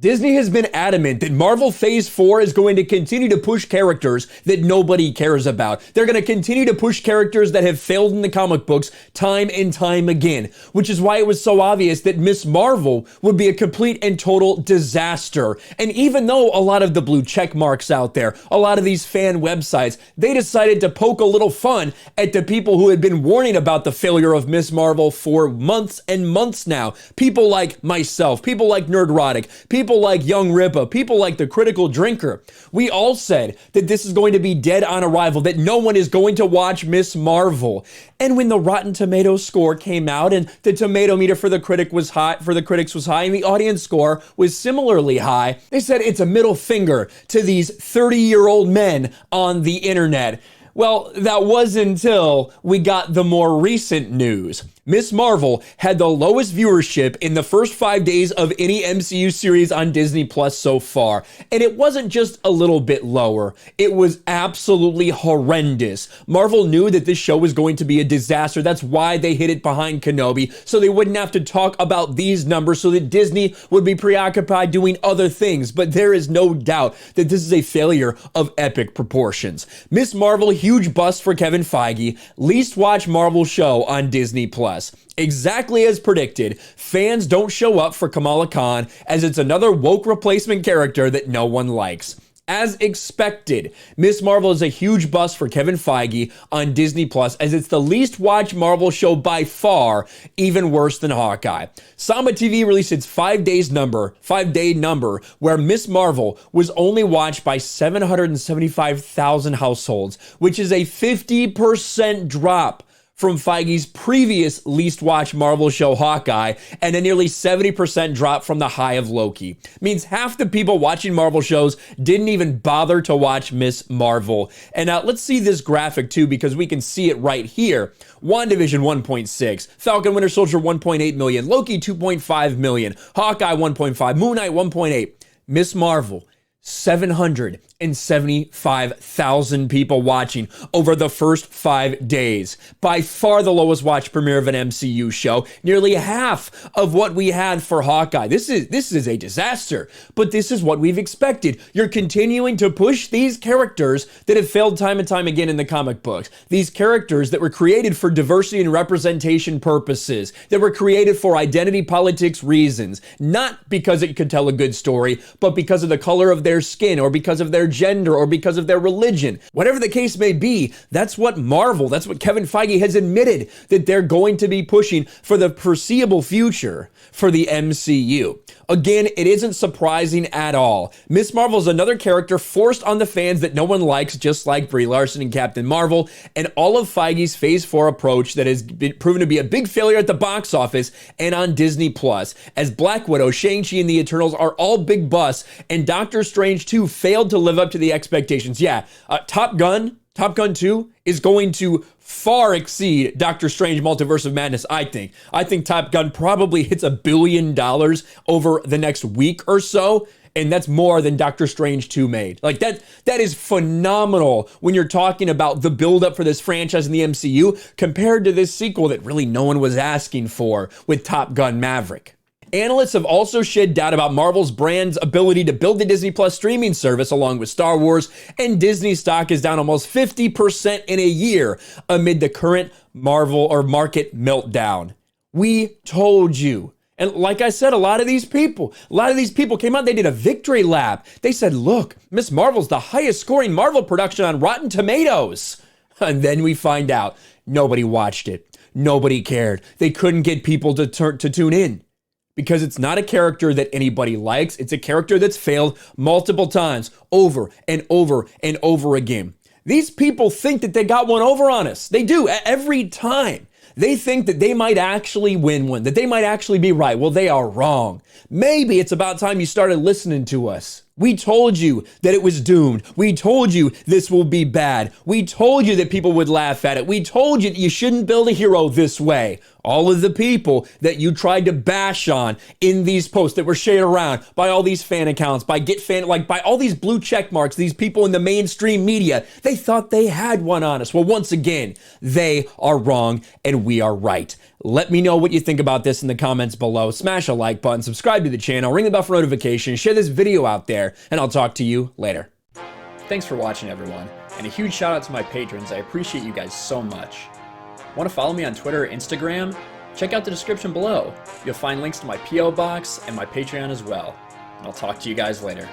Disney has been adamant that Marvel Phase 4 is going to continue to push characters that nobody cares about. They're going to continue to push characters that have failed in the comic books time and time again, which is why it was so obvious that Ms. Marvel would be a complete and total disaster. And even though a lot of the blue check marks out there, a lot of these fan websites, they decided to poke a little fun at the people who had been warning about the failure of Ms. Marvel for months and months now. People like myself, people like Nerdrotic, people like Young Ripa, people like the Critical Drinker. We all said that this is going to be dead on arrival, that no one is going to watch Ms. Marvel. And when the Rotten Tomatoes score came out and the tomato meter for the critics was high, and the audience score was similarly high, they said it's a middle finger to these 30-year-old men on the internet. Well, that was until we got the more recent news. Ms. Marvel had the lowest viewership in the first 5 days of any MCU series on Disney Plus so far. And it wasn't just a little bit lower. It was absolutely horrendous. Marvel knew that this show was going to be a disaster. That's why they hid it behind Kenobi, so they wouldn't have to talk about these numbers, so that Disney would be preoccupied doing other things. But there is no doubt that this is a failure of epic proportions. Ms. Marvel, huge bust for Kevin Feige, least watched Marvel show on Disney Plus. Exactly as predicted, fans don't show up for Kamala Khan, as it's another woke replacement character that no one likes. As expected, Ms. Marvel is a huge bust for Kevin Feige on Disney Plus, as it's the least watched Marvel show by far, even worse than Hawkeye. Samba TV released its 5-day number, where Ms. Marvel was only watched by 775,000 households, which is a 50% drop from Feige's previous least watched Marvel show Hawkeye, and a nearly 70% drop from the high of Loki. Means half the people watching Marvel shows didn't even bother to watch Ms. Marvel. And let's see this graphic too, because we can see it right here. WandaVision 1.6, Falcon Winter Soldier 1.8 million, Loki 2.5 million, Hawkeye 1.5, Moon Knight 1.8, Ms. Marvel 775,000 people watching over the first 5 days. By far the lowest watch premiere of an MCU show. Nearly half of what we had for Hawkeye. This is a disaster, but this is what we've expected. You're continuing to push these characters that have failed time and time again in the comic books. These characters that were created for diversity and representation purposes, that were created for identity politics reasons, not because it could tell a good story, but because of the color of their skin, or because of their gender, or because of their religion. Whatever the case may be, that's what Kevin Feige has admitted that they're going to be pushing for the foreseeable future for the MCU. Again, it isn't surprising at all. Ms. Marvel is another character forced on the fans that no one likes, just like Brie Larson and Captain Marvel, and all of Feige's Phase 4 approach that has been proven to be a big failure at the box office and on Disney Plus, as Black Widow, Shang-Chi, and the Eternals are all big busts, and Doctor Strange 2 failed to live up to the expectations. Yeah, Top Gun 2 is going to far exceed Doctor Strange Multiverse of Madness, I think. I think Top Gun probably hits $1 billion over the next week or so, and that's more than Doctor Strange 2 made. Like, that is phenomenal when you're talking about the buildup for this franchise in the MCU compared to this sequel that really no one was asking for with Top Gun Maverick. Analysts have also shed doubt about Marvel's brand's ability to build the Disney Plus streaming service along with Star Wars, and Disney stock is down almost 50% in a year amid the current market meltdown. We told you. And like I said, a lot of these people came out, they did a victory lap. They said, look, Ms. Marvel's the highest scoring Marvel production on Rotten Tomatoes. And then we find out nobody watched it. Nobody cared. They couldn't get people to tune in. Because it's not a character that anybody likes. It's a character that's failed multiple times, over and over and over again. These people think that they got one over on us. They do, every time. They think that they might actually win one, that they might actually be right. Well, they are wrong. Maybe it's about time you started listening to us. We told you that it was doomed. We told you this will be bad. We told you that people would laugh at it. We told you that you shouldn't build a hero this way. all of the people that you tried to bash on in these posts that were shared around by all these fan accounts, by by all these blue check marks, these people in the mainstream media, they thought they had one on us. Well, once again, they are wrong and we are right. Let me know what you think about this in the comments below. Smash a like button, subscribe to the channel, ring the bell for notifications, share this video out there, and I'll talk to you later. Thanks for watching, everyone, and a huge shout out to my patrons. I appreciate you guys so much. Want to follow me on Twitter or Instagram? Check out the description below. You'll find links to my P.O. box and my Patreon as well. And I'll talk to you guys later.